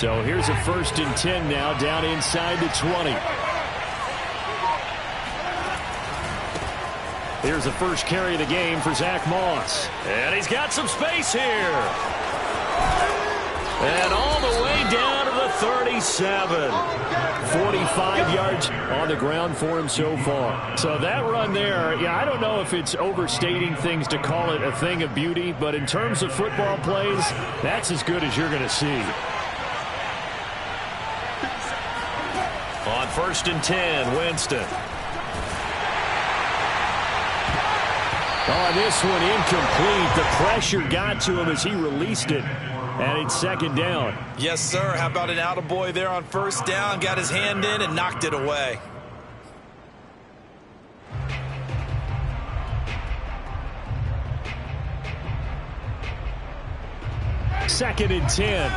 So here's a 1st and 10 now, down inside the 20. Here's the first carry of the game for Zach Moss. And he's got some space here. And all the way down to the 37. 45 yards on the ground for him so far. So that run there, yeah, I don't know if it's overstating things to call it a thing of beauty, but in terms of football plays, that's as good as you're going to see. On 1st and 10, Winston. On this one, incomplete. The pressure got to him as he released it. And it's 2nd down. Yes, sir. How about an attaboy there on 1st down? Got his hand in and knocked it away. Second and 10.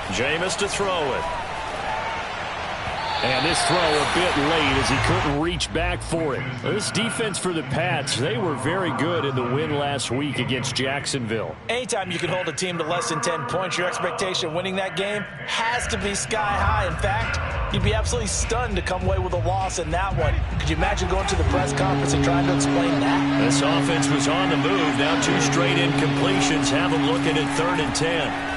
Jameis to throw it. And this throw a bit late as he couldn't reach back for it. This defense for the Pats, they were very good in the win last week against Jacksonville. Anytime you can hold a team to less than 10 points, your expectation winning that game has to be sky high. In fact, you'd be absolutely stunned to come away with a loss in that one. Could you imagine going to the press conference and trying to explain that? This offense was on the move. Now 2 straight incompletions have them looking at 3rd and 10.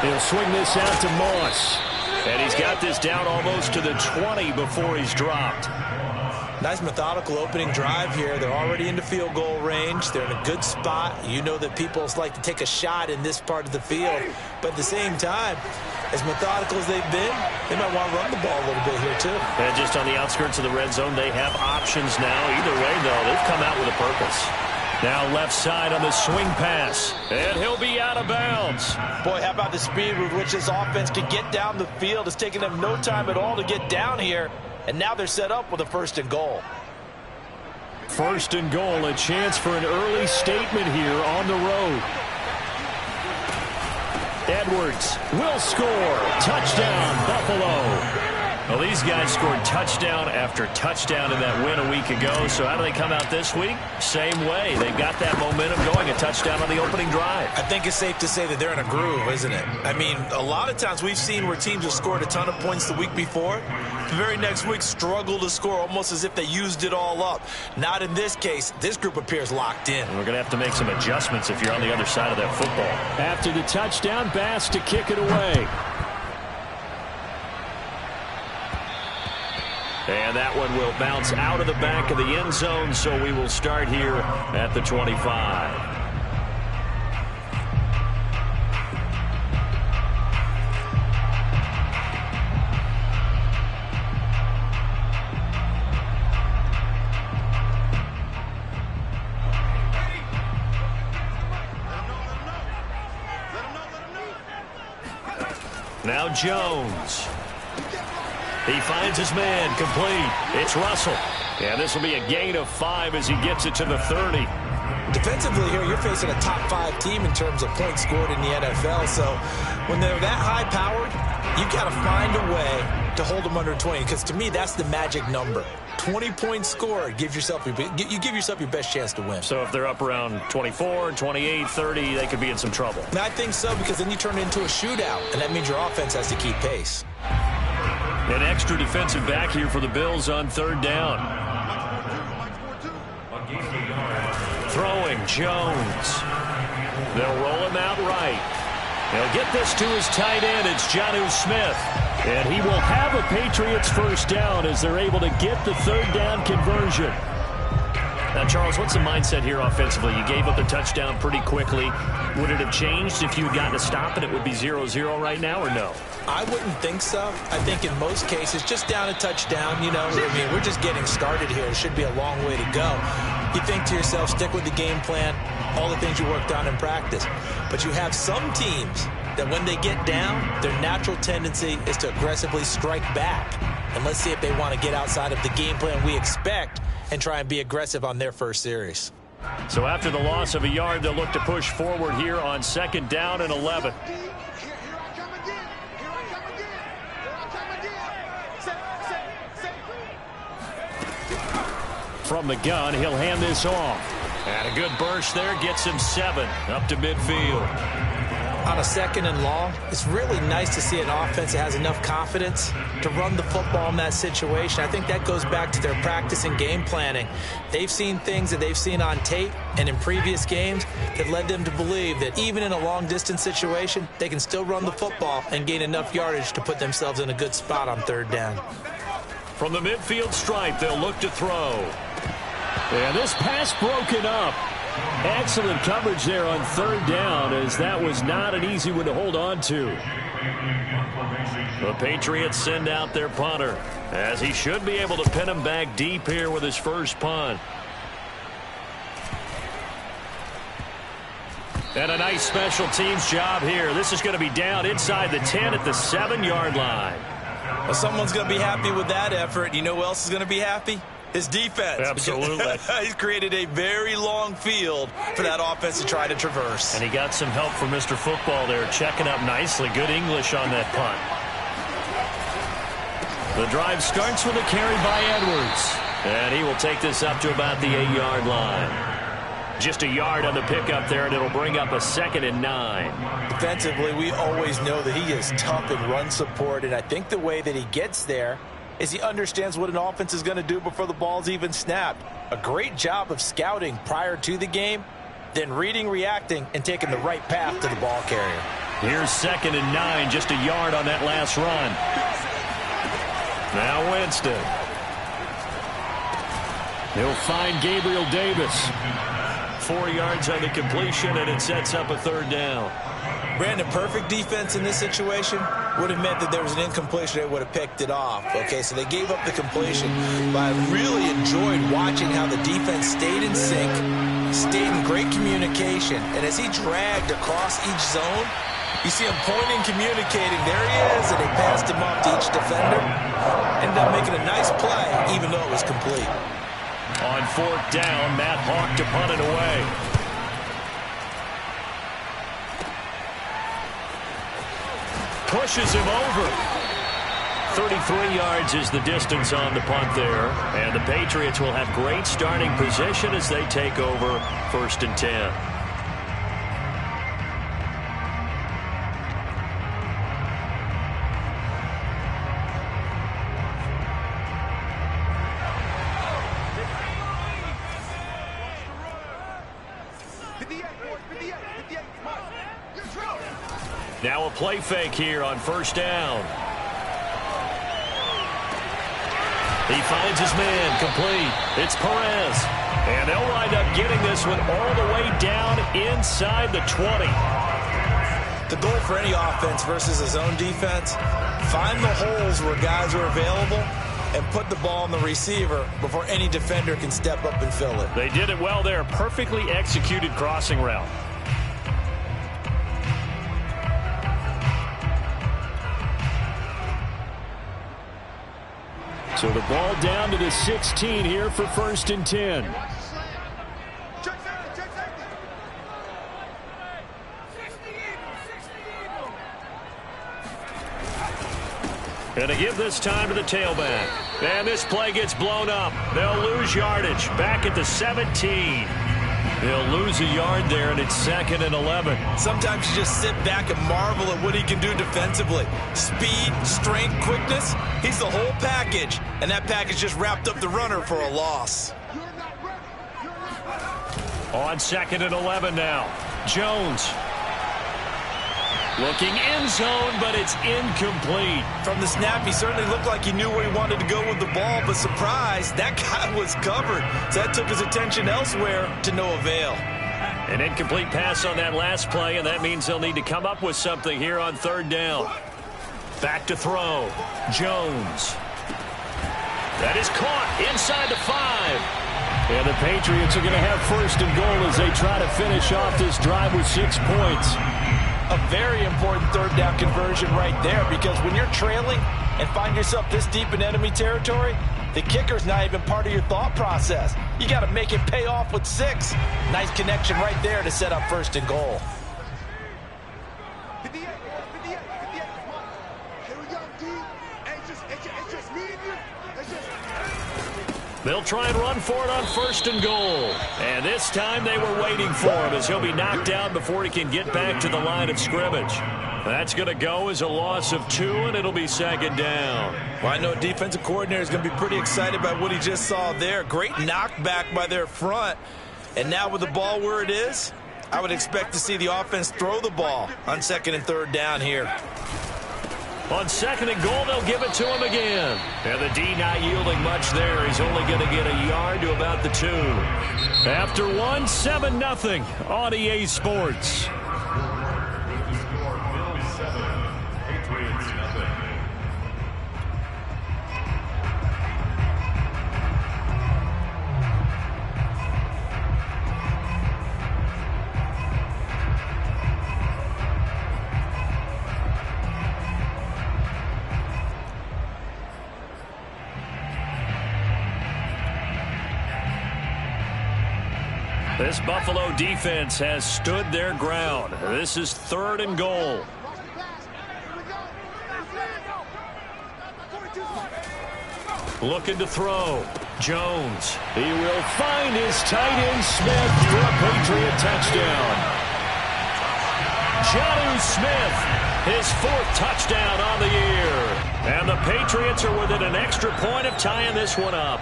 He'll swing this out to Moss. And he's got this down almost to the 20 before he's dropped. Nice methodical opening drive here. They're already into field goal range. They're in a good spot. You know that people like to take a shot in this part of the field. But at the same time, as methodical as they've been, they might want to run the ball a little bit here too. And just on the outskirts of the red zone, they have options now. Either way, though, they've come out with a purpose. Now left side on the swing pass. And he'll be out of bounds. Boy, how about the speed with which this offense can get down the field. It's taken them no time at all to get down here. And now they're set up with a 1st and goal. 1st and goal, a chance for an early statement here on the road. Edwards will score. Touchdown, Buffalo. Well, these guys scored touchdown after touchdown in that win a week ago. So how do they come out this week? Same way. They've got that momentum going. A touchdown on the opening drive. I think it's safe to say that they're in a groove, isn't it? I mean, a lot of times we've seen where teams have scored a ton of points the week before. The very next week struggle to score almost as if they used it all up. Not in this case. This group appears locked in. We're going to have to make some adjustments if you're on the other side of that football. After the touchdown, Bass to kick it away. And that one will bounce out of the back of the end zone, so we will start here at the 25. Now Jones. He finds his man, complete. It's Russell. And this will be a gain of 5 as he gets it to the 30. Defensively here, you're facing a top 5 team in terms of points scored in the NFL. So when they're that high powered, you got to find a way to hold them under 20. Because to me, that's the magic number. 20 points scored gives yourself you give yourself your best chance to win. So if they're up around 24, 28, 30, they could be in some trouble. And I think so, because then you turn it into a shootout, and that means your offense has to keep pace. An extra defensive back here for the Bills on 3rd down. Throwing Jones. They'll roll him out right. They'll get this to his tight end. It's Jonnu Smith. And he will have a Patriots 1st down as they're able to get the 3rd down conversion. Now, Charles, what's the mindset here offensively? You gave up the touchdown pretty quickly. Would it have changed if you had gotten a stop and it would be 0-0 right now, or no? I wouldn't think so. I think in most cases, just down a touchdown, you know, I mean, we're just getting started here. It should be a long way to go. You think to yourself, stick with the game plan, all the things you worked on in practice. But you have some teams that when they get down, their natural tendency is to aggressively strike back. And let's see if they want to get outside of the game plan we expect and try and be aggressive on their first series. So after the loss of a yard, they'll look to push forward here on 2nd down and 11. From the gun, he'll hand this off. And a good burst there gets him 7 up to midfield. On a 2nd and long, it's really nice to see an offense that has enough confidence to run the football in that situation. I think that goes back to their practice and game planning. They've seen things that they've seen on tape and in previous games that led them to believe that even in a long-distance situation, they can still run the football and gain enough yardage to put themselves in a good spot on 3rd down. From the midfield stripe, they'll look to throw. And this pass broken up. Excellent coverage there on 3rd down, as that was not an easy one to hold on to. The Patriots send out their punter, as he should be able to pin him back deep here with his first punt. And a nice special teams job here. This is going to be down inside the 10 at the 7-yard line. Well, someone's going to be happy with that effort. You know who else is going to be happy? His defense. Absolutely. He's created a very long field for that offense to try to traverse. And he got some help from Mr. Football there, checking up nicely. Good English on that punt. The drive starts with a carry by Edwards. And he will take this up to about the 8-yard line. Just a yard on the pickup there, and it'll bring up a 2nd and 9. Defensively, we always know that he is tough in run support, and I think the way that he gets there is he understands what an offense is going to do before the ball's even snapped. A great job of scouting prior to the game, then reading, reacting, and taking the right path to the ball carrier. Here's 2nd and 9, just a yard on that last run. Now Winston. He'll find Gabriel Davis. 4 yards on the completion, and it sets up a 3rd down. Brandon, perfect defense in this situation would have meant that there was an incompletion. They would have picked it off. Okay, so they gave up the completion. But I really enjoyed watching how the defense stayed in sync, stayed in great communication. And as he dragged across each zone, you see him pointing, communicating. There he is, and they passed him off to each defender. Ended up making a nice play, even though it was complete. On 4th down, Matt Hawk to punt it away. Pushes him over. 33 yards is the distance on the punt there. And the Patriots will have great starting position as they take over 1st and 10. Now a play fake here on 1st down. He finds his man, complete. It's Perez. And they'll wind up getting this one all the way down inside the 20. The goal for any offense versus a zone defense, find the holes where guys are available and put the ball on the receiver before any defender can step up and fill it. They did it well there. Perfectly executed crossing route. So the ball down to the 16 here for 1st and 10. And to give this time to the tailback. And this play gets blown up. They'll lose yardage. Back at the 17. They'll lose a yard there, and it's 2nd and 11. Sometimes you just sit back and marvel at what he can do defensively. Speed, strength, quickness. He's the whole package. And that package just wrapped up the runner for a loss. On 2nd and 11 now. Jones. Looking end zone, but it's incomplete. From the snap, he certainly looked like he knew where he wanted to go with the ball, but surprise, that guy was covered. So that took his attention elsewhere to no avail. An incomplete pass on that last play, and that means they'll need to come up with something here on 3rd down. Back to throw. Jones. That is caught inside the 5. And the Patriots are going to have 1st and goal as they try to finish off this drive with 6 points. A very important 3rd down conversion right there, because when you're trailing and find yourself this deep in enemy territory, the kicker's not even part of your thought process. You got to make it pay off with 6. Nice connection right there to set up 1st and goal. They'll try and run for it on 1st and goal. And this time they were waiting for him as he'll be knocked down before he can get back to the line of scrimmage. That's going to go as a loss of 2, and it'll be 2nd down. Well, I know defensive coordinator is going to be pretty excited about what he just saw there. Great knockback by their front. And now with the ball where it is, I would expect to see the offense throw the ball on 2nd and 3rd down here. On 2nd and goal, they'll give it to him again. And the D not yielding much there. He's only going to get a yard to about the 2. After 1, 7-0 on EA Sports. This Buffalo defense has stood their ground. This is 3rd and goal. Looking to throw. Jones. He will find his tight end Smith for a Patriot touchdown. Jonnu Smith, his 4th touchdown on the year. And the Patriots are within an extra point of tying this one up.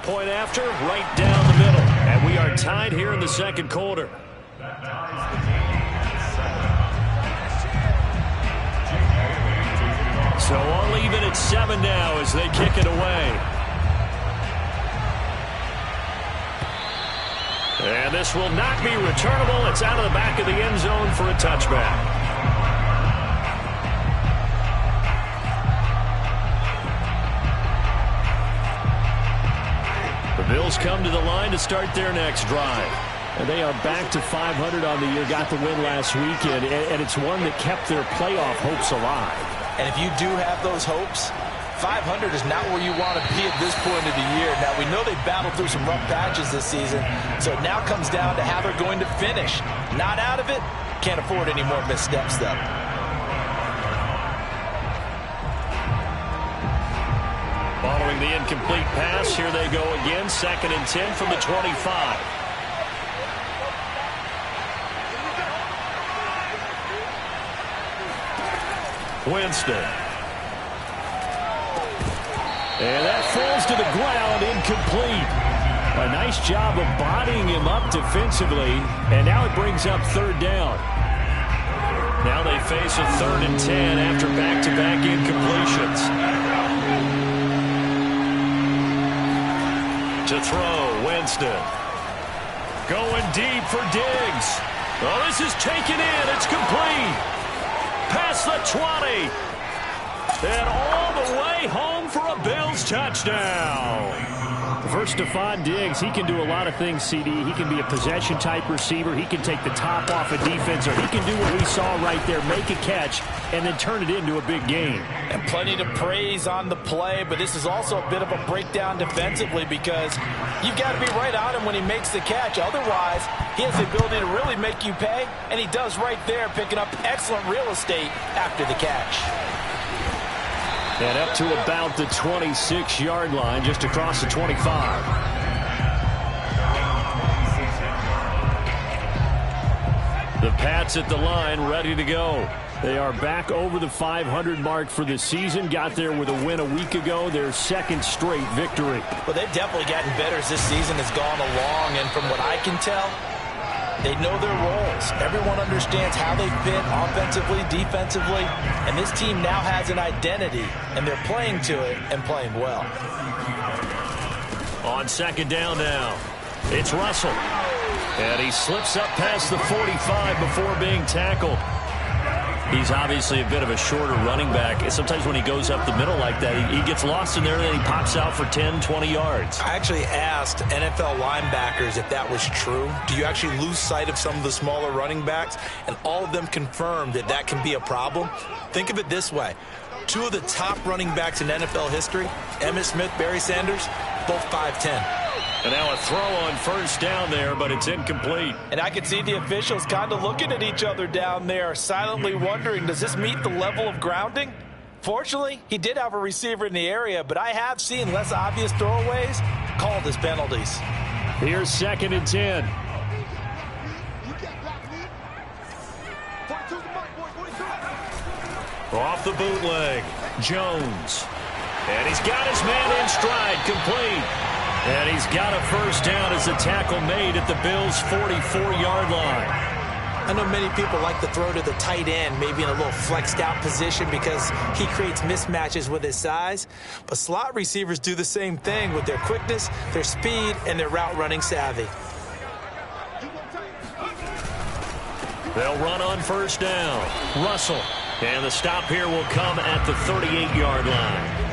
Point after, right down the middle. And we are tied here in the 2nd quarter. So all even at 7 now as they kick it away. And this will not be returnable. It's out of the back of the end zone for a touchback. The Bills come to the line to start their next drive. And they are back to 500 on the year, got the win last weekend, and it's one that kept their playoff hopes alive. And if you do have those hopes, 500 is not where you want to be at this point of the year. Now, we know they battled through some rough patches this season, so it now comes down to how they're going to finish. Not out of it, can't afford any more missteps, though. Following the incomplete pass, here they go again, 2nd and 10 from the 25. Winston. And that falls to the ground, incomplete. A nice job of bodying him up defensively, and now it brings up 3rd down. Now they face a 3rd and 10 after back-to-back incompletions. To throw, Winston. Going deep for Diggs. Oh, this is taken in. It's complete. Past the 20. And all the way home for a Bills touchdown. Versus Stephon Diggs, he can do a lot of things, CD. He can be a possession-type receiver. He can take the top off a defense, or he can do what we saw right there, make a catch, and then turn it into a big game. And plenty to praise on the play, but this is also a bit of a breakdown defensively because you've got to be right on him when he makes the catch. Otherwise, he has the ability to really make you pay, and he does right there, picking up excellent real estate after the catch. And up to about the 26-yard line, just across the 25. The Pats at the line, ready to go. They are back over the 500 mark for the season. Got there with a win a week ago, their 2nd straight victory. Well, they've definitely gotten better as this season has gone along, and from what I can tell, they know their roles. Everyone understands how they fit offensively, defensively, and this team now has an identity, and they're playing to it and playing well. On 2nd down now, it's Russell. And he slips up past the 45 before being tackled. He's obviously a bit of a shorter running back. Sometimes when he goes up the middle like that, he gets lost in there and then he pops out for 10, 20 yards. I actually asked NFL linebackers if that was true. Do you actually lose sight of some of the smaller running backs? And all of them confirmed that that can be a problem. Think of it this way. 2 of the top running backs in NFL history, Emmitt Smith, Barry Sanders, both 5'10". And now a throw on 1st down there, but it's incomplete. And I could see the officials kind of looking at each other down there, silently wondering, does this meet the level of grounding? Fortunately, he did have a receiver in the area, but I have seen less obvious throwaways called as penalties. Here's 2nd and 10. Off the bootleg, Jones. And he's got his man in stride, complete. And he's got a first down as the tackle made at the Bills' 44-yard line. I know many people like to throw to the tight end, maybe in a little flexed out position because he creates mismatches with his size. But slot receivers do the same thing with their quickness, their speed, and their route running savvy. They'll run on first down. Russell. And the stop here will come at the 38-yard line.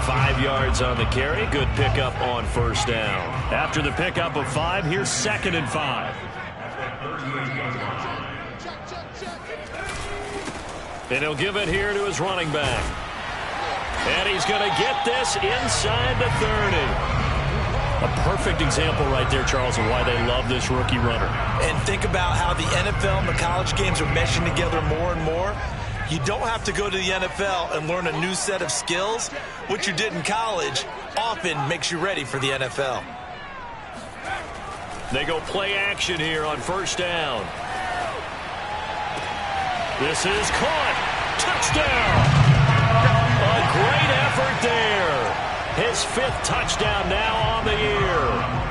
5 yards on the carry. Good pickup on first down. After the pickup of 5, here's 2nd and 5. And he'll give it here to his running back. And he's going to get this inside the 30. A perfect example right there, Charles, of why they love this rookie runner. And think about how the NFL and the college games are meshing together more and more. You don't have to go to the NFL and learn a new set of skills. What you did in college often makes you ready for the NFL. They go play action here on first down. This is caught. Touchdown. A great effort there. His 5th touchdown now on the year.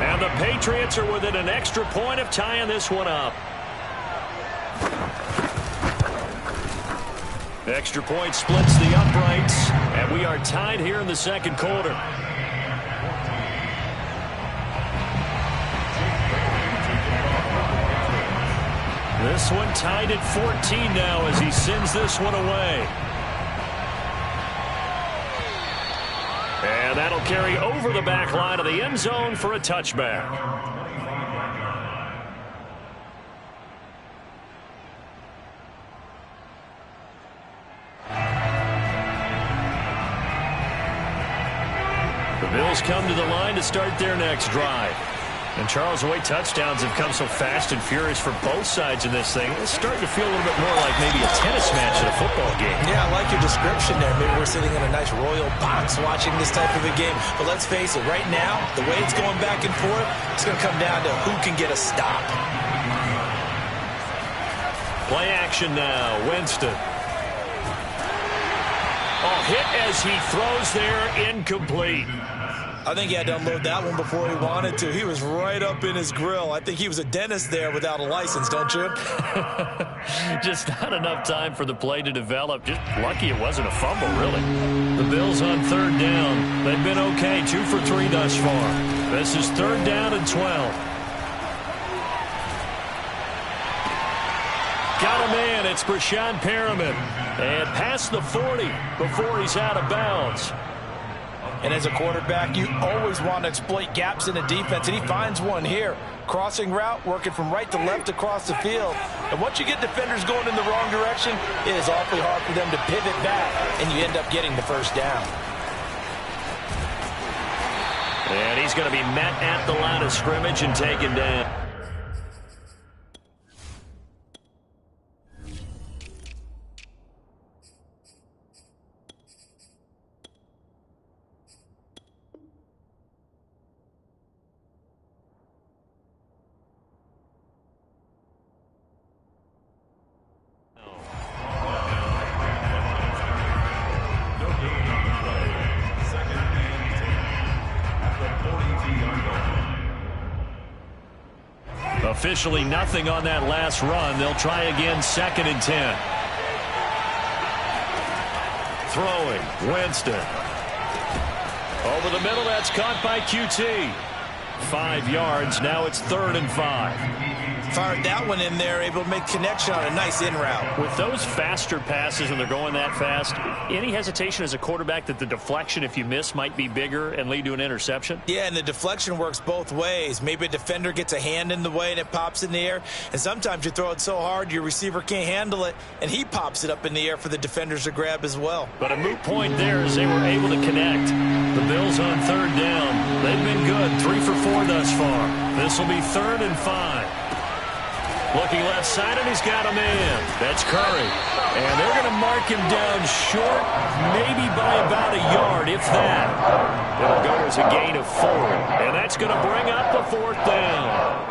And the Patriots are within an extra point of tying this one up. Extra point splits the uprights. And we are tied here in the 2nd quarter. This one tied at 14 now as he sends this one away. And that'll carry over the back line of the end zone for a touchback. The Bills come to the line to start their next drive. And Charles, the way touchdowns have come so fast and furious for both sides in this thing, it's starting to feel a little bit more like maybe a tennis match at a football game. Yeah, I like your description there. Maybe we're sitting in a nice royal box watching this type of a game. But let's face it, right now, the way it's going back and forth, it's going to come down to who can get a stop. Play action now, Winston. Oh, hit as he throws there, incomplete. I think he had to unload that one before he wanted to. He was right up in his grill. I think he was a dentist there without a license, don't you? Just not enough time for the play to develop. Just lucky it wasn't a fumble, really. The Bills on 3rd down. They've been okay, 2 for 3 thus far. This is 3rd down and 12. Got a man. It's Brashad Perriman. And past the 40 before he's out of bounds. And as a quarterback, you always want to exploit gaps in the defense, and he finds one here. Crossing route, working from right to left across the field. And once you get defenders going in the wrong direction, it is awfully hard for them to pivot back, and you end up getting the first down. And he's going to be met at the line of scrimmage and taken down. Officially nothing on that last run. They'll try again, 2nd and 10. Throwing, Winston. Over the middle, that's caught by QT. 5 yards, now it's 3rd and 5. Fired that one in there, able to make connection on a nice in route. With those faster passes when they're going that fast, any hesitation as a quarterback that the deflection, if you miss, might be bigger and lead to an interception? Yeah, and the deflection works both ways. Maybe a defender gets a hand in the way and it pops in the air, and sometimes you throw it so hard your receiver can't handle it, and he pops it up in the air for the defenders to grab as well. But a moot point there as they were able to connect. The Bills on 3rd down. They've been good, 3 for 4 thus far. This will be 3rd and 5. Looking left side, and he's got a man. That's Curry. And they're going to mark him down short, maybe by about a yard, if that. It'll go as a gain of 4. And that's going to bring up the 4th down.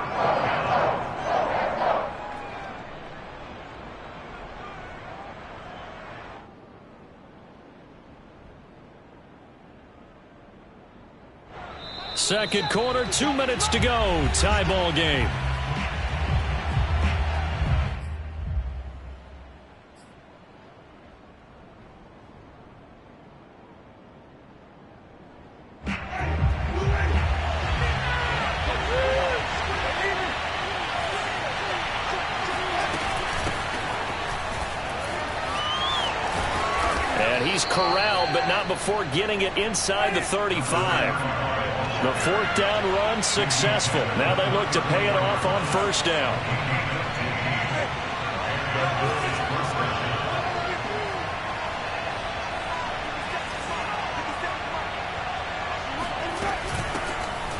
Second quarter, 2 minutes to go. Tie ball game. And he's corralled, but not before getting it inside the 35. The 4th down run successful. Now they look to pay it off on 1st down.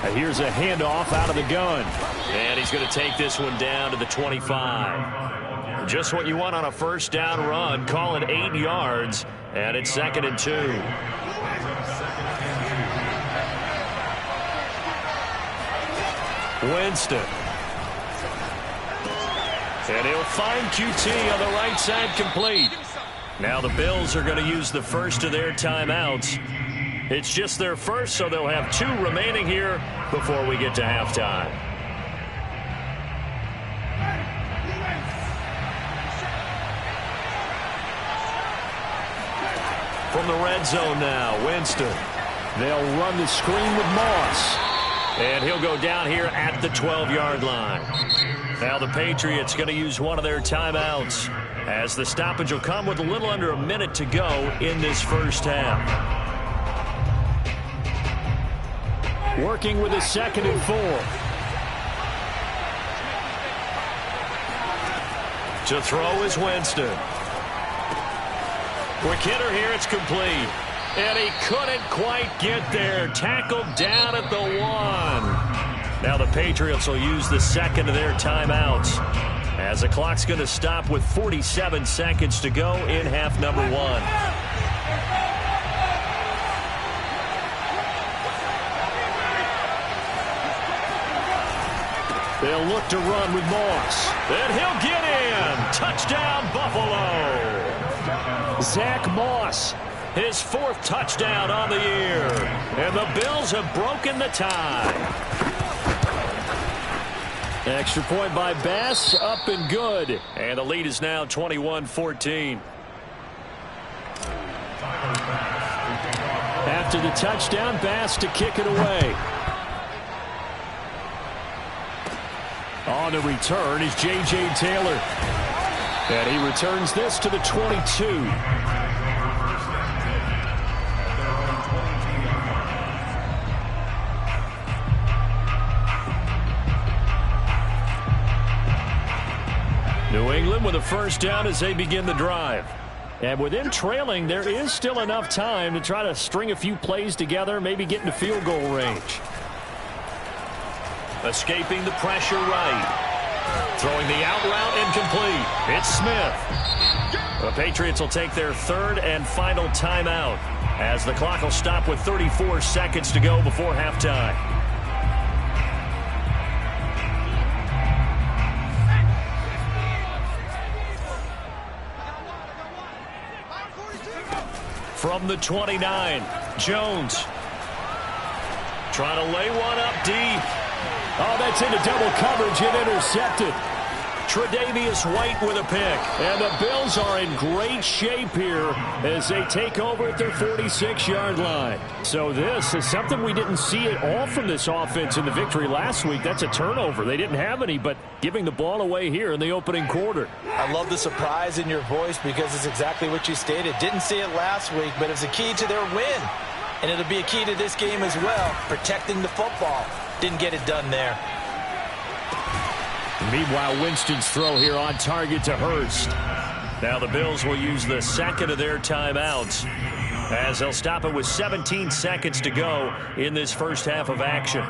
And here's a handoff out of the gun. And he's going to take this one down to the 25. Just what you want on a 1st down run. Call it 8 yards. And it's 2nd and 2. Winston. And he'll find QT on the right side, complete. Now the Bills are going to use the first of their timeouts. It's just their first, so they'll have 2 remaining here before we get to halftime. From the red zone now, Winston. They'll run the screen with Moss. And he'll go down here at the 12-yard line. Now the Patriots going to use one of their timeouts, as the stoppage will come with a little under a minute to go in this first half. Working with a 2nd and 4. To throw is Winston. Quick hitter here, it's complete. And he couldn't quite get there. Tackled down at the 1. Now the Patriots will use the 2nd of their timeouts, as the clock's going to stop with 47 seconds to go in half number 1. They'll look to run with Moss. And he'll get in. Touchdown, Buffalo. Zach Moss. His 4th touchdown on the year. And the Bills have broken the tie. Extra point by Bass, up and good. And the lead is now 21-14. After the touchdown, Bass to kick it away. On the return is J.J. Taylor. And he returns this to the 22. New England with a 1st down as they begin the drive. And with them trailing, there is still enough time to try to string a few plays together, maybe get into field goal range. Escaping the pressure right. Throwing the out route incomplete. It's Smith. The Patriots will take their 3rd and final timeout, as the clock will stop with 34 seconds to go before halftime. From the 29, Jones. Trying to lay one up deep. Oh, that's into double coverage and intercepted. Tre'Davious White with a pick. And the Bills are in great shape here as they take over at their 46-yard line. So this is something we didn't see at all from this offense in the victory last week. That's a turnover. They didn't have any, but giving the ball away here in the opening quarter. I love the surprise in your voice, because it's exactly what you stated. Didn't see it last week, but it's a key to their win. And it'll be a key to this game as well, protecting the football. Didn't get it done there. Meanwhile, Winston's throw here on target to Hurst. Now the Bills will use the 2nd of their timeouts, as they'll stop it with 17 seconds to go in this first half of action.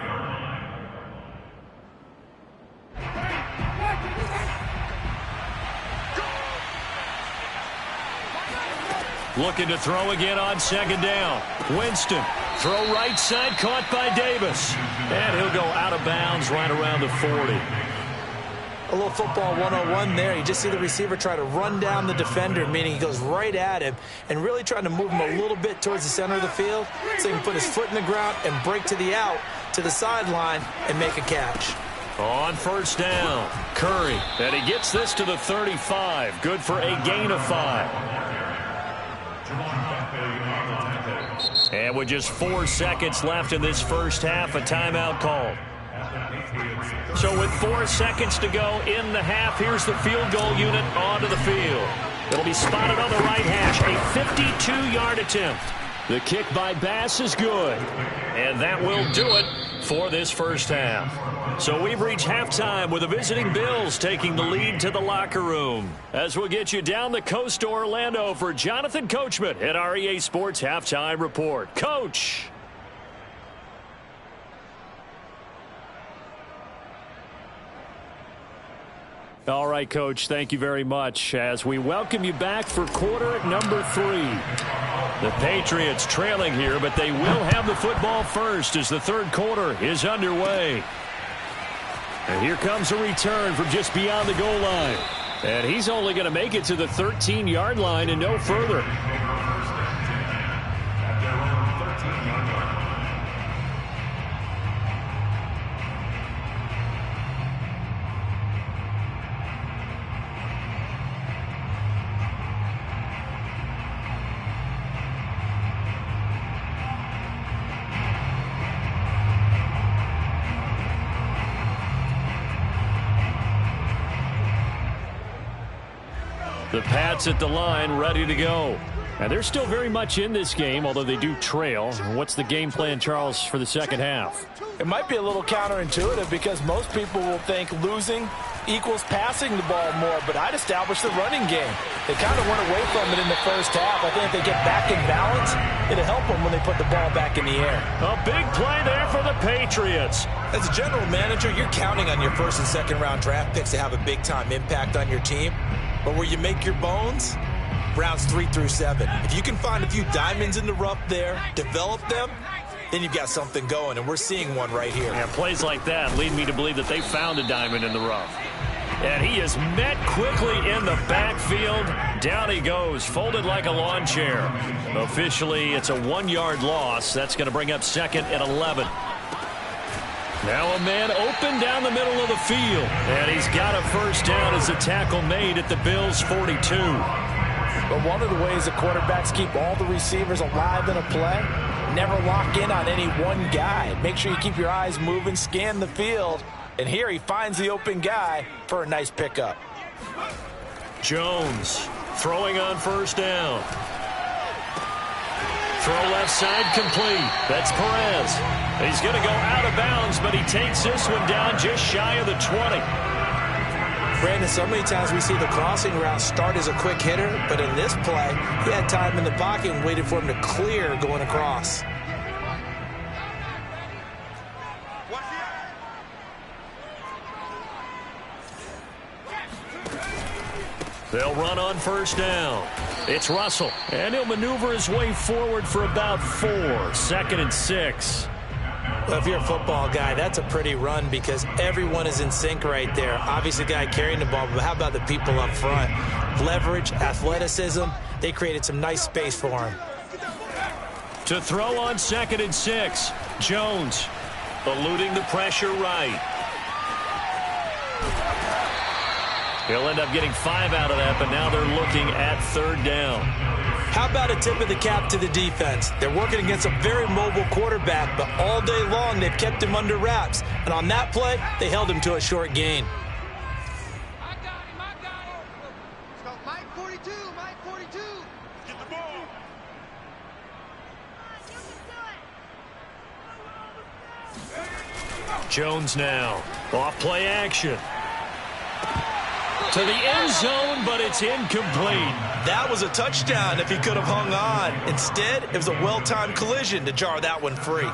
Looking to throw again on second down. Winston, throw right side, caught by Davis. And he'll go out of bounds right around the 40. A little football 101 there. You just see the receiver try to run down the defender, meaning he goes right at him and really trying to move him a little bit towards the center of the field so he can put his foot in the ground and break to the out, to the sideline, and make a catch. On first down, Curry. And he gets this to the 35. Good for a gain of 5. And with just 4 seconds left in this first half, a timeout called. So with 4 seconds to go in the half, here's the field goal unit onto the field. It'll be spotted on the right hash, a 52-yard attempt. The kick by Bass is good, and that will do it for this first half. So we've reached halftime with the visiting Bills taking the lead to the locker room. As we'll get you down the coast to Orlando for Jonathan Coachman at our EA Sports Halftime Report. Coach! All right, Coach, thank you very much as we welcome you back for quarter number 3. The Patriots trailing here, but they will have the football first as the third quarter is underway. And here comes a return from just beyond the goal line. And he's only going to make it to the 13-yard line and no further. The Pats at the line, ready to go. And they're still very much in this game, although they do trail. What's the game plan, Charles, for the second half? It might be a little counterintuitive because most people will think losing equals passing the ball more, but I'd establish the running game. They kind of went away from it in the first half. I think if they get back in balance, it'll help them when they put the ball back in the air. A big play there for the Patriots. As a general manager, you're counting on your first and second round draft picks to have a big-time impact on your team. But where you make your bones, rounds 3 through 7. If you can find a few diamonds in the rough there, develop them, then you've got something going, and we're seeing one right here. Yeah, plays like that lead me to believe that they found a diamond in the rough. And he is met quickly in the backfield. Down he goes, folded like a lawn chair. Officially, it's a 1-yard loss. That's going to bring up second and 11. Now a man open down the middle of the field. And he's got a first down as a tackle made at the Bills' 42. But one of the ways the quarterbacks keep all the receivers alive in a play, never lock in on any one guy. Make sure you keep your eyes moving, scan the field. And here he finds the open guy for a nice pickup. Jones throwing on first down. Throw left side complete. That's Perez. He's going to go out of bounds, but he takes this one down just shy of the 20. Brandon, so many times we see the crossing route start as a quick hitter, but in this play, he had time in the pocket and waited for him to clear going across. They'll run on first down. It's Russell, and he'll maneuver his way forward for about 4. Second and 6. Well, if you're a football guy, that's a pretty run because everyone is in sync right there. Obviously, the guy carrying the ball, but how about the people up front? Leverage, athleticism, they created some nice space for him. To throw on second and 6, Jones eluding the pressure right. He'll end up getting 5 out of that, but now they're looking at third down. How about a tip of the cap to the defense? They're working against a very mobile quarterback, but all day long they've kept him under wraps. And on that play, they held him to a short gain. I got him. Let's go. Mike 42, Mike 42. Get the ball. Jones now. Off play action. To the end zone, but it's incomplete. That was a touchdown if he could have hung on. Instead, it was a well-timed collision to jar that one free.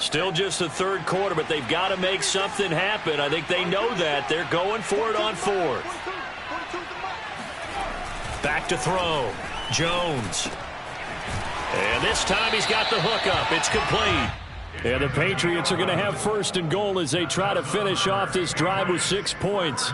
Still just the third quarter, but they've got to make something happen. I think they know that. They're going for it on fourth. Back to throw. Jones. And this time he's got the hook up. It's complete. And the Patriots are going to have first and goal as they try to finish off this drive with 6 points.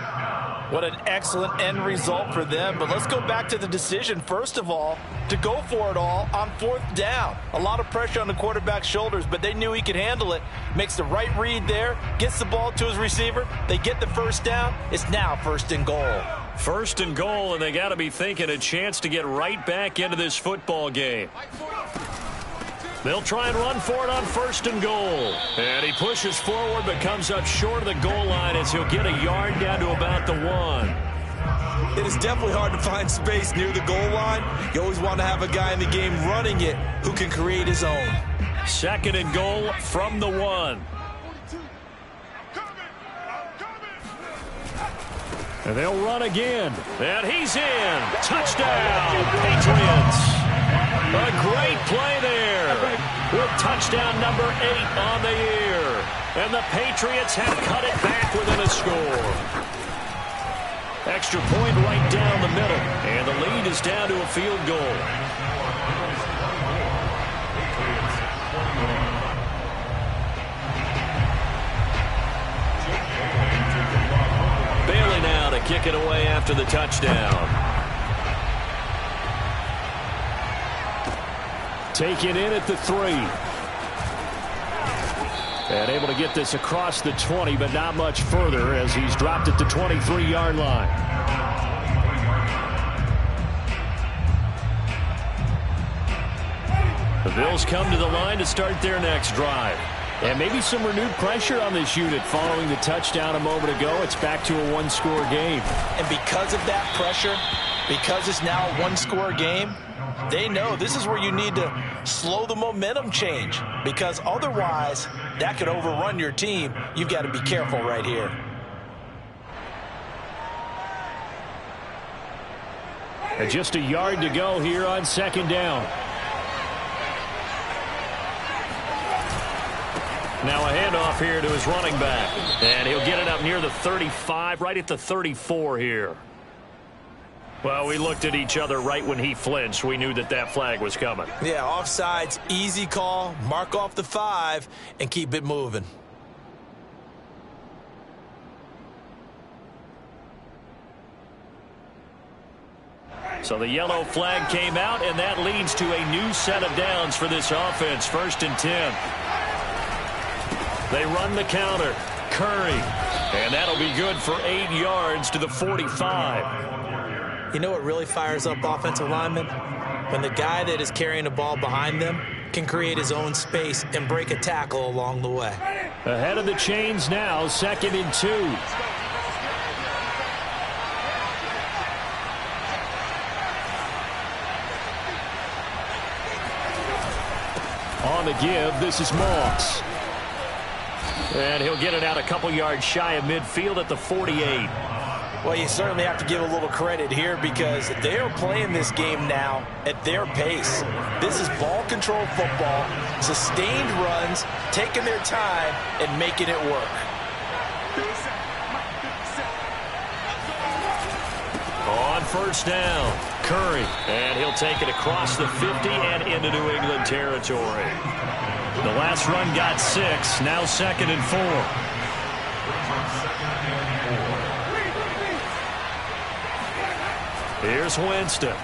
What an excellent end result for them. But let's go back to the decision, first of all, to go for it all on fourth down. A lot of pressure on the quarterback's shoulders, but they knew he could handle it. Makes the right read there, gets the ball to his receiver. They get the first down. It's now first and goal. First and goal, and they got to be thinking a chance to get right back into this football game. They'll try and run for it on first and goal. And he pushes forward but comes up short of the goal line as he'll get a yard down to about the 1. It is definitely hard to find space near the goal line. You always want to have a guy in the game running it who can create his own. Second and goal from the 1. And they'll run again. And he's in. Touchdown, Patriots. A great play there with touchdown number 8 on the year. And the Patriots have cut it back within a score. Extra point right down the middle. And the lead is down to a field goal. Bailey now to kick it away after the touchdown. Taken in at the 3. And able to get this across the 20, but not much further as he's dropped at the 23-yard line. The Bills come to the line to start their next drive. And maybe some renewed pressure on this unit following the touchdown a moment ago. It's back to a one-score game. And because of that pressure, because it's now a one-score game, they know this is where you need to slow the momentum change, because otherwise that could overrun your team. You've got to be careful right here. And just a yard to go here on second down. Now a handoff here to his running back. And he'll get it up near the 35, right at the 34 here. Well, we looked at each other right when he flinched. We knew that that flag was coming. Yeah, offsides, easy call. Mark off the 5 and keep it moving. So the yellow flag came out, and that leads to a new set of downs for this offense. First and 10. They run the counter. Curry. And that'll be good for 8 yards to the 45. You know what really fires up offensive linemen? When the guy that is carrying the ball behind them can create his own space and break a tackle along the way. Ahead of the chains now, second and 2. On the give, this is Moss. And he'll get it out a couple yards shy of midfield at the 48. Well, you certainly have to give a little credit here because they are playing this game now at their pace. This is ball control football, sustained runs, taking their time and making it work. On first down, Curry. And he'll take it across the 50 and into New England territory. The last run got 6, now second and 4. Here's Winston.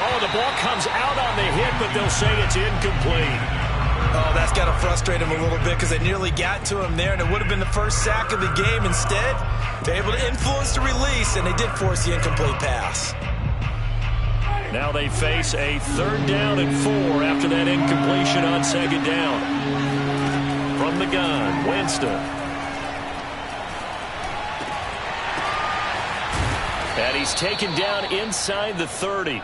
Oh, the ball comes out on the hit, but they'll say it's incomplete. Oh, that's got to frustrate him a little bit because they nearly got to him there, and it would have been the first sack of the game. Instead, they're able to influence the release, and they did force the incomplete pass. Now they face a 3rd down and 4 after that incompletion on second down. From the gun, Winston. And he's taken down inside the 30.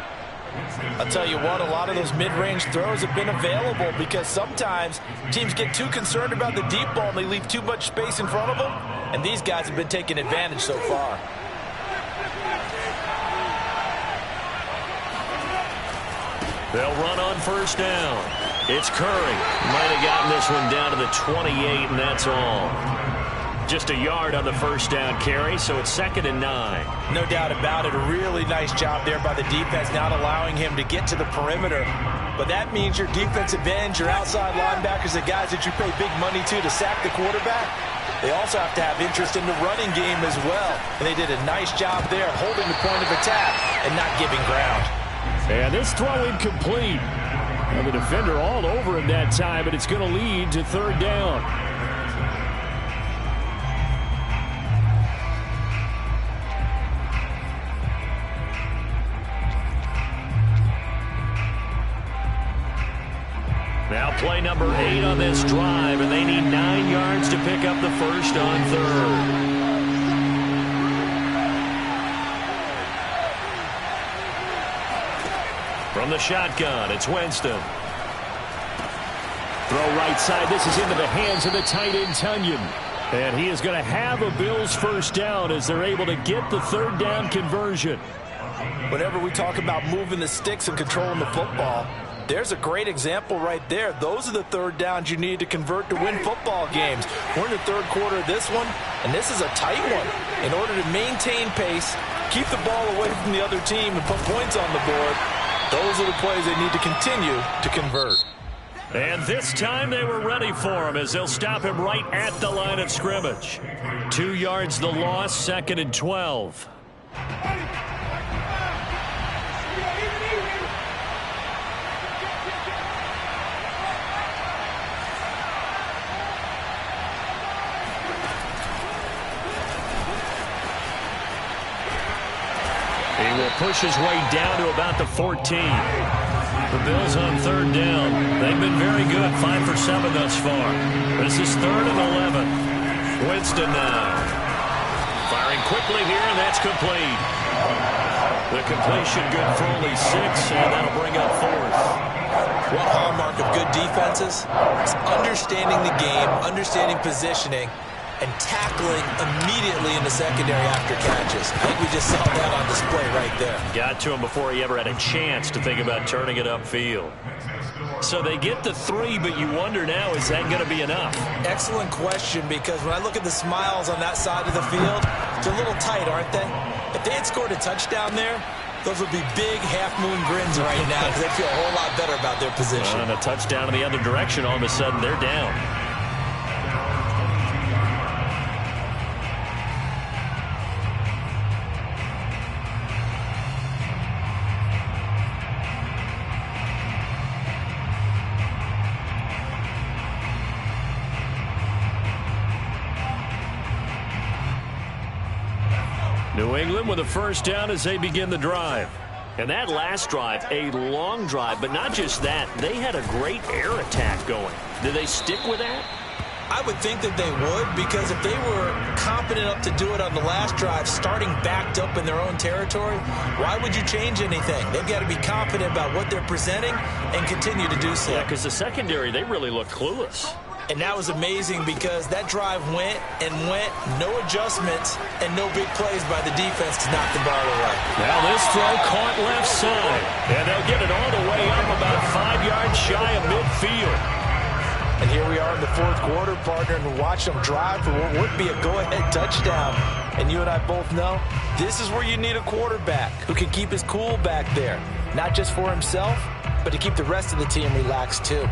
I'll tell you what, a lot of those mid-range throws have been available because sometimes teams get too concerned about the deep ball and they leave too much space in front of them, and these guys have been taking advantage so far. They'll run on first down. It's Curry. Might have gotten this one down to the 28, and that's all. Just a yard on the first down carry, so it's 2nd and 9. No doubt about it. A really nice job there by the defense, not allowing him to get to the perimeter. But that means your defensive ends, your outside linebackers, the guys that you pay big money to sack the quarterback, they also have to have interest in the running game as well. And they did a nice job there holding the point of attack and not giving ground. And this throw incomplete. And the defender all over him that time, but it's going to lead to 3rd down. Now play number 8 on this drive, and they need 9 yards to pick up the first on 3rd. From the shotgun, it's Winston. Throw right side. This is into the hands of the tight end, Tunyon. And he is going to have a Bills first down as they're able to get the 3rd down conversion. Whenever we talk about moving the sticks and controlling the football, there's a great example right there. Those are the 3rd downs you need to convert to win football games. We're in the 3rd quarter of this one, and this is a tight one. In order to maintain pace, keep the ball away from the other team, and put points on the board, those are the plays they need to continue to convert. And this time they were ready for him as they'll stop him right at the line of scrimmage. 2 yards the loss, 2nd and 12. He will push his way down to about the 14. The Bills on 3rd down. They've been very good, 5 for 7 thus far. This is 3rd and 11. Winston now. Firing quickly here, and that's complete. The completion good for only 6, and that'll bring up 4th. One hallmark of good defenses is understanding the game, understanding positioning, and tackling immediately in the secondary after catches. I think we just saw that on display right there. Got to him before he ever had a chance to think about turning it upfield. So they get the 3, but you wonder now, is that going to be enough? Excellent question, because when I look at the smiles on that side of the field, it's a little tight, aren't they? If they had scored a touchdown there, those would be big half-moon grins right now because they feel a whole lot better about their position. And a touchdown in the other direction, all of a sudden they're down. New England with a first down as they begin the drive. And that last drive, a long drive, but not just that. They had a great air attack going. Do they stick with that? I would think that they would, because if they were confident enough to do it on the last drive, starting backed up in their own territory, why would you change anything? They've got to be confident about what they're presenting and continue to do so. Yeah, because the secondary, they really look clueless. And that was amazing because that drive went and went, no adjustments, and no big plays by the defense to knock the ball away. Now this throw caught left side, and they'll get it all the way up about 5 yards shy of midfield. And here we are in the 4th quarter, partner, and watch them drive for what would be a go-ahead touchdown. And you and I both know this is where you need a quarterback who can keep his cool back there, not just for himself, but to keep the rest of the team relaxed too.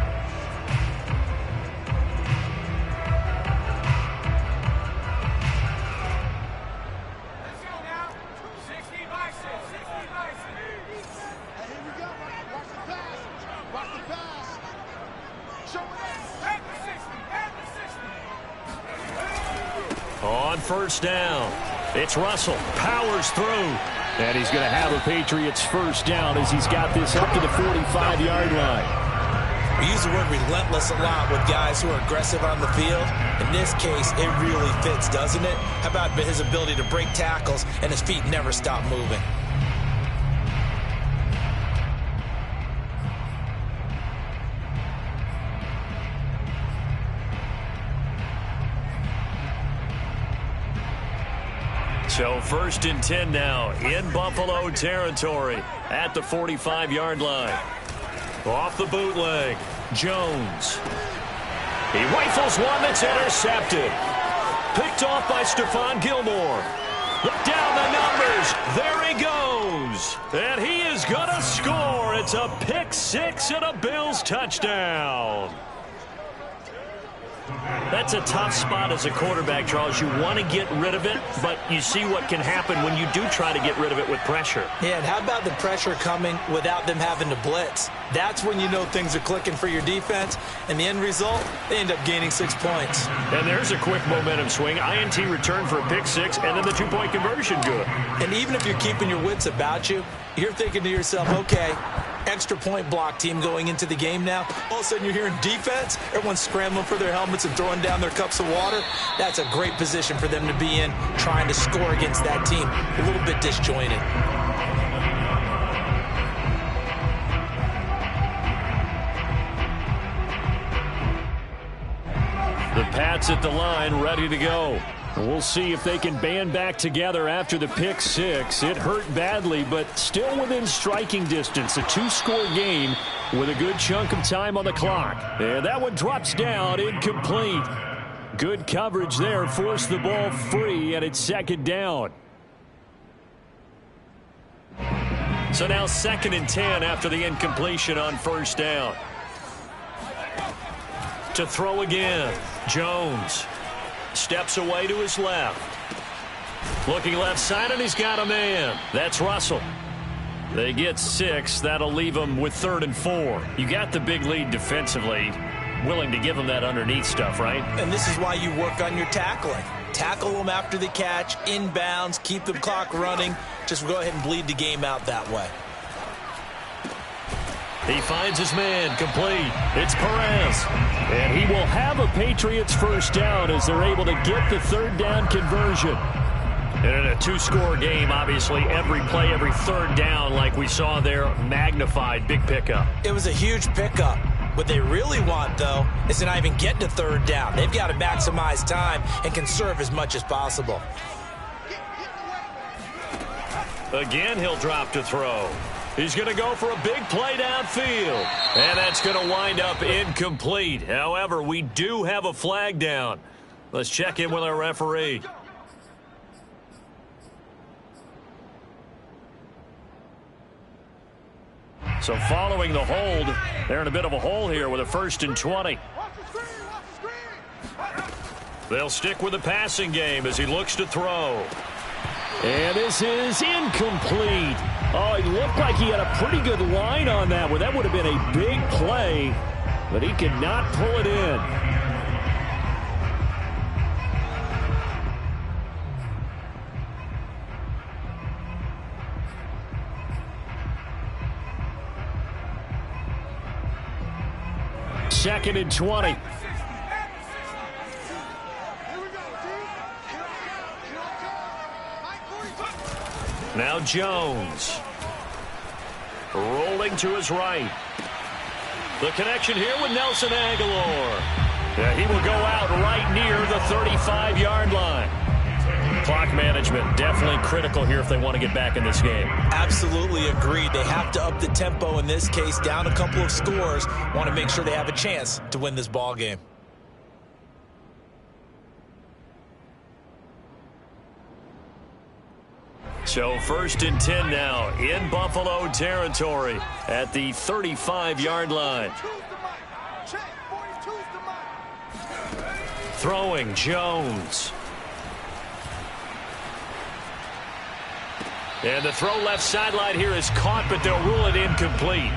On first down, it's Russell, powers through, and he's going to have a Patriots first down as he's got this up to the 45-yard line. We use the word relentless a lot with guys who are aggressive on the field. In this case, it really fits, doesn't it? How about his ability to break tackles and his feet never stop moving? So 1st and 10 now in Buffalo territory at the 45-yard line. Off the bootleg, Jones. He rifles one that's intercepted. Picked off by Stephon Gilmore. Look down the numbers. There he goes. And he is going to score. It's a pick six and a Bills touchdown. That's a tough spot as a quarterback, Charles. You want to get rid of it, but you see what can happen when you do try to get rid of it with pressure. Yeah, and how about the pressure coming without them having to blitz? That's when you know things are clicking for your defense, and the end result, they end up gaining 6 points. And there's a quick momentum swing. INT return for a pick six, and then the two-point conversion good. And even if you're keeping your wits about you, you're thinking to yourself, okay, extra point block team going into the game now. All of a sudden you're hearing defense. Everyone's scrambling for their helmets and throwing down their cups of water. That's a great position for them to be in, trying to score against that team. A little bit disjointed. The Pats at the line, ready to go. We'll see if they can band back together after the pick six. It hurt badly, but still within striking distance. A two-score game with a good chunk of time on the clock. And that one drops down, incomplete. Good coverage there, forced the ball free, and it's second down. So now 2nd and 10 after the incompletion on first down. To throw again, Jones. Steps away to his left. Looking left side, and he's got a man. That's Russell. They get 6. That'll leave them with 3rd and 4. You got the big lead defensively. Willing to give them that underneath stuff, right? And this is why you work on your tackling. Tackle them after the catch, inbounds, keep the clock running. Just go ahead and bleed the game out that way. He finds his man, complete. It's Perez. And he will have a Patriots first down as they're able to get the 3rd down conversion. And in a two-score game, obviously, every play, every 3rd down, like we saw there, magnified, big pickup. It was a huge pickup. What they really want, though, is to not even get to 3rd down. They've got to maximize time and conserve as much as possible. Again, he'll drop to throw. He's going to go for a big play downfield. And that's going to wind up incomplete. However, we do have a flag down. Let's check in with our referee. So following the hold, they're in a bit of a hole here with a 1st and 20. They'll stick with the passing game as he looks to throw. And this is incomplete. Oh, he looked like he had a pretty good line on that one. That would have been a big play, but he could not pull it in. Second and 20. Now Jones. Rolling to his right. The connection here with Nelson Aguilar. Yeah, he will go out right near the 35-yard line. Clock management definitely critical here if they want to get back in this game. Absolutely agreed. They have to up the tempo in this case, down a couple of scores. Want to make sure they have a chance to win this ball game. So 1st and 10 now in Buffalo territory at the 35-yard line. Throwing Jones. And the throw left sideline here is caught, but they'll rule it incomplete.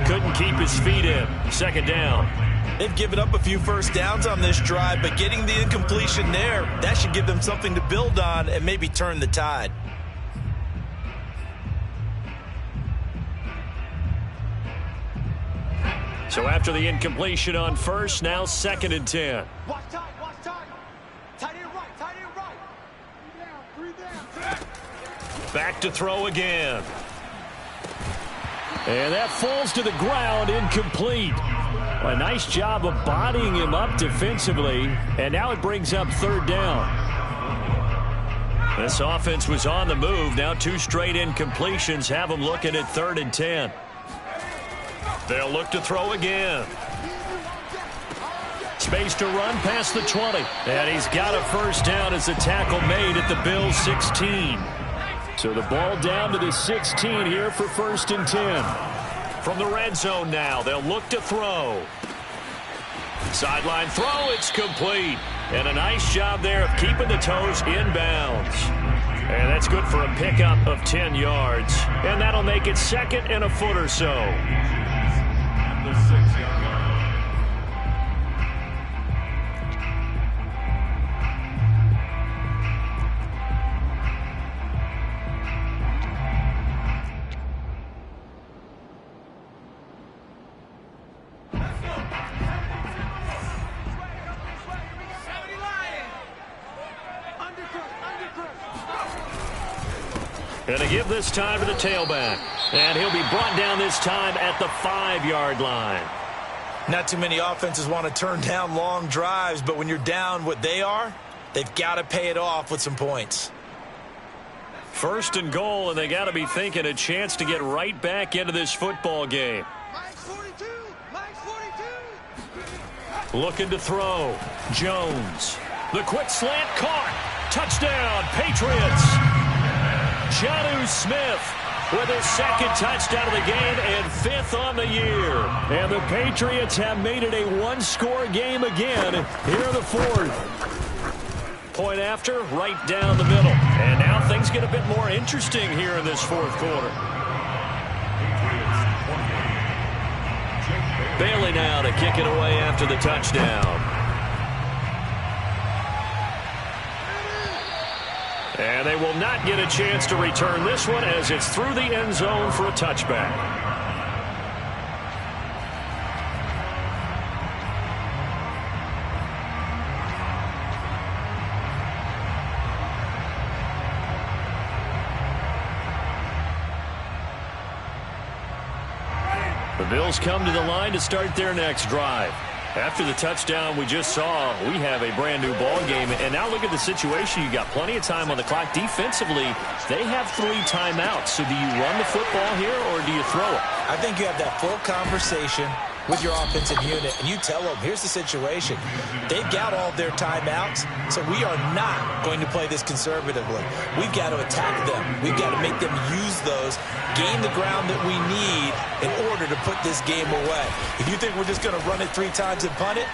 Couldn't keep his feet in. 2nd down. They've given up a few first downs on this drive, but getting the incompletion there, that should give them something to build on and maybe turn the tide. So after the incompletion on first, now 2nd and 10. Watch tight, watch tight. Tight end right, tight end right. 3 down. Back to throw again. And that falls to the ground, incomplete. A nice job of bodying him up defensively, and now it brings up 3rd down. This offense was on the move. Now 2 straight incompletions have them looking at 3rd and 10. They'll look to throw again. Space to run past the 20. And he's got a first down as the tackle made at the Bills' 16. So the ball down to the 16 here for 1st and 10. From the red zone now, they'll look to throw. Sideline throw, it's complete. And a nice job there of keeping the toes inbounds. And that's good for a pickup of 10 yards. And that'll make it 2nd and a foot or so. The 6-yard line. Going to give this time to the tailback. And he'll be brought down this time at the 5-yard line. Not too many offenses want to turn down long drives, but when you're down what they are, they've got to pay it off with some points. 1st and goal, and they got to be thinking a chance to get right back into this football game. Mike 42, Mike 42. Looking to throw. Jones. The quick slant caught. Touchdown, Patriots. Jameis Smith with his 2nd touchdown of the game and 5th on the year. And the Patriots have made it a one-score game again here in the 4th. Point after, right down the middle. And now things get a bit more interesting here in this 4th quarter. Bailey now to kick it away after the touchdown. And they will not get a chance to return this one as it's through the end zone for a touchback. The Bills come to the line to start their next drive. After the touchdown we just saw, we have a brand new ball game. And now look at the situation. You got plenty of time on the clock. Defensively, they have 3 timeouts. So do you run the football here or do you throw it? I think you have that full conversation with your offensive unit, and you tell them, here's the situation. They've got all their timeouts, so we are not going to play this conservatively. We've got to attack them. We've got to make them use those, gain the ground that we need in order to put this game away. If you think we're just going to run it 3 times and punt it,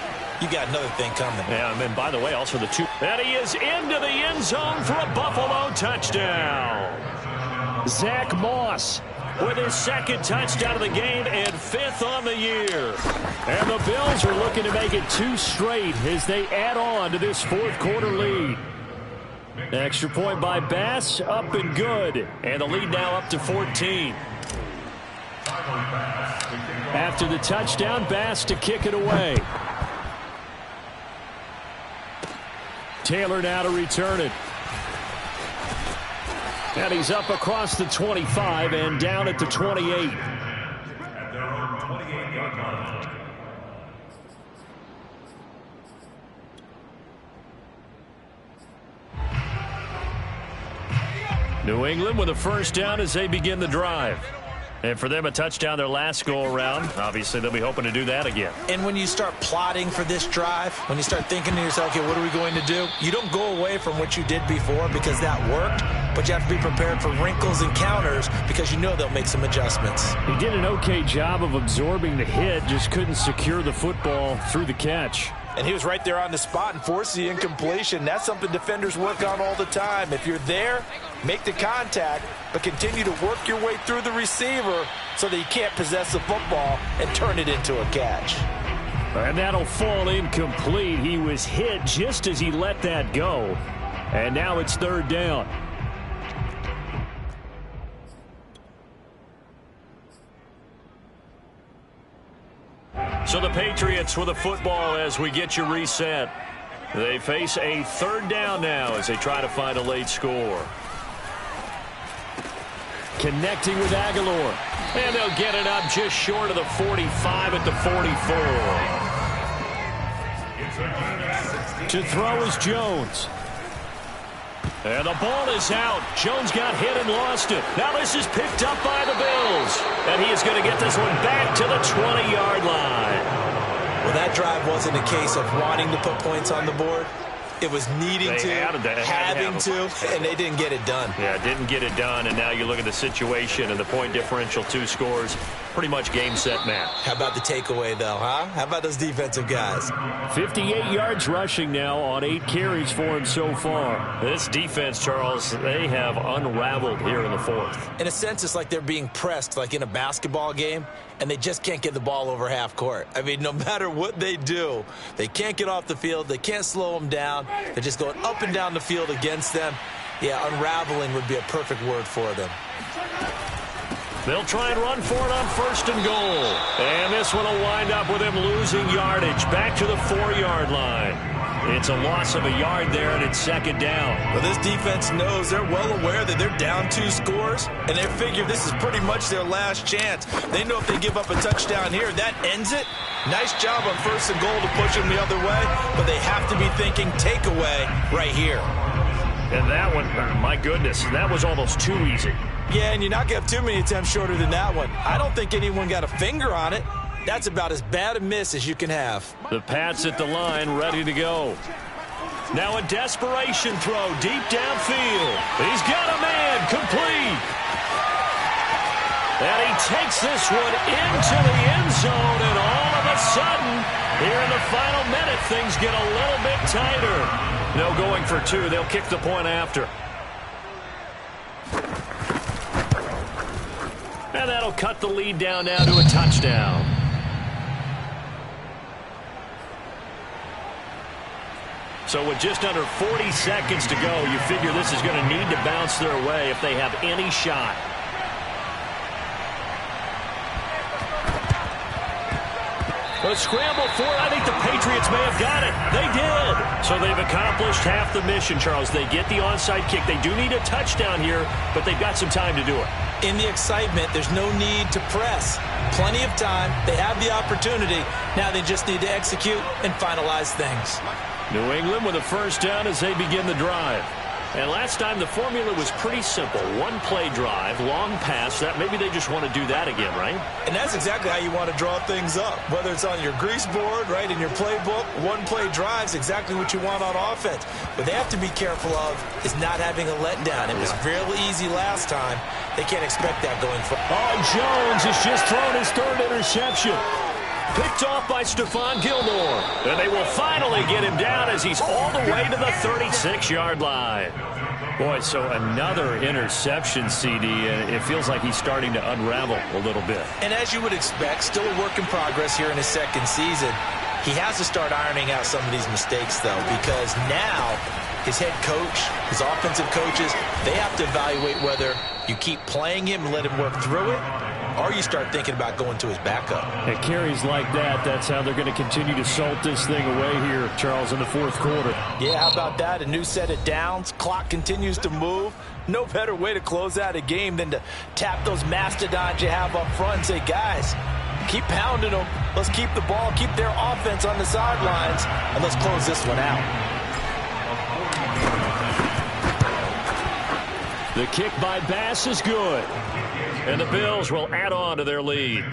you got another thing coming. Yeah, and by the way, also the 2. And he is into the end zone for a Buffalo touchdown. Zach Moss with his 2nd touchdown of the game and 5th on the year. And the Bills are looking to make it 2 straight as they add on to this 4th quarter lead. Extra point by Bass, up and good. And the lead now up to 14. After the touchdown, Bass to kick it away. Taylor now to return it. And he's up across the 25 and down at the 28. At their own 28-yard line. New England with a first down as they begin the drive. And for them, a touchdown their last go-around. Obviously, they'll be hoping to do that again. And when you start plotting for this drive, when you start thinking to yourself, okay, what are we going to do? You don't go away from what you did before because that worked, but you have to be prepared for wrinkles and counters because you know they'll make some adjustments. He did an okay job of absorbing the hit, just couldn't secure the football through the catch. And he was right there on the spot and forced the incompletion. That's something defenders work on all the time. If you're there, make the contact, but continue to work your way through the receiver so that you can't possess the football and turn it into a catch. And that'll fall incomplete. He was hit just as he let that go. And now it's 3rd down. So the Patriots with the football as we get you reset. They face a 3rd down now as they try to find a late score. Connecting with Aguilar. And they'll get it up just short of the 45 at the 44. To throw is Jones. And the ball is out. Jones got hit and lost it. Now this is picked up by the Bills. And he is going to get this one back to the 20-yard line. Well, that drive wasn't a case of wanting to put points on the board. It was needing having to, and they didn't get it done. Yeah, didn't get it done, and now you look at the situation and the point differential, 2 scores, pretty much game, set, match. How about the takeaway, though, huh? How about those defensive guys? 58 yards rushing now on 8 carries for him so far. This defense, Charles, they have unraveled here in the 4th. In a sense, it's like they're being pressed, like in a basketball game, and they just can't get the ball over half court. I mean, no matter what they do, they can't get off the field. They can't slow them down. They're just going up and down the field against them. Yeah, unraveling would be a perfect word for them. They'll try and run for it on 1st and goal. And this one will wind up with him losing yardage back to the 4-yard line. It's a loss of a yard there, and it's 2nd down. Well, this defense knows, they're well aware that they're down 2 scores, and they figure this is pretty much their last chance. They know if they give up a touchdown here, that ends it. Nice job on 1st and goal to push them the other way, but they have to be thinking takeaway right here. And that one, my goodness, that was almost too easy. Yeah, and you're not going to have too many attempts shorter than that one. I don't think anyone got a finger on it. That's about as bad a miss as you can have. The Pats at the line, ready to go. Now a desperation throw deep downfield. He's got a man, complete. And he takes this one into the end zone, and all of a sudden, here in the final minute, things get a little bit tighter. No going for 2. They'll kick the point after. And that'll cut the lead down now to a touchdown. So with just under 40 seconds to go, you figure this is going to need to bounce their way if they have any shot. A scramble for it. I think the Patriots may have got it. They did. So they've accomplished half the mission, Charles. They get the onside kick. They do need a touchdown here, but they've got some time to do it. In the excitement, there's no need to press. Plenty of time. They have the opportunity. Now they just need to execute and finalize things. New England with a 1st down as they begin the drive. And last time the formula was pretty simple. 1-play drive, long pass. That maybe they just want to do that again, right? And that's exactly how you want to draw things up. Whether it's on your grease board, right, in your playbook, 1-play drive is exactly what you want on offense. What they have to be careful of is not having a letdown. It was fairly easy last time. They can't expect that going forward. Oh, Jones has just thrown his 3rd interception. Picked off by Stephon Gilmore. And they will finally get him down as he's all the way to the 36-yard line. Boy, so another interception, CD, and it feels like he's starting to unravel a little bit. And as you would expect, still a work in progress here in his 2nd season. He has to start ironing out some of these mistakes, though, because now his head coach, his offensive coaches, they have to evaluate whether you keep playing him and let him work through it, or you start thinking about going to his backup. At carries like that, that's how they're going to continue to salt this thing away here, Charles, in the 4th quarter. Yeah, how about that? A new set of downs. Clock continues to move. No better way to close out a game than to tap those mastodons you have up front and say, guys, keep pounding them. Let's keep the ball, keep their offense on the sidelines, and let's close this one out. The kick by Bass is good. And the Bills will add on to their lead.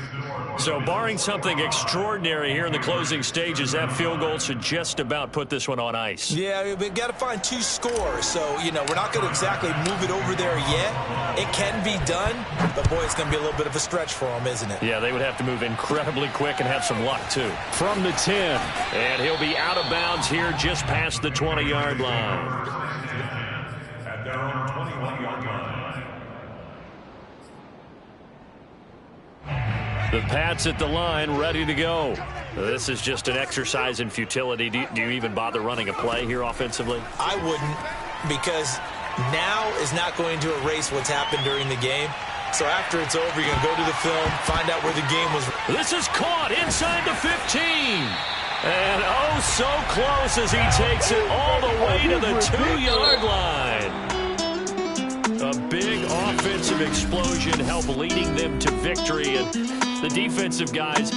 So barring something extraordinary here in the closing stages, that field goal should just about put this one on ice. Yeah, we've got to find 2 scores. So, you know, we're not going to exactly move it over there yet. It can be done, but, boy, it's going to be a little bit of a stretch for them, isn't it? Yeah, they would have to move incredibly quick and have some luck, too. From the 10, and he'll be out of bounds here just past the 20-yard line. At their own 21-yard line. The Pats at the line, ready to go. This is just an exercise in futility. Do you even bother running a play here offensively? I wouldn't, because now is not going to erase what's happened during the game. So after it's over, you're going to go to the film, find out where the game was. This is caught inside the 15. And oh, so close as he takes it all the way to the 2-yard line. A big offensive explosion helped leading them to victory, and the defensive guys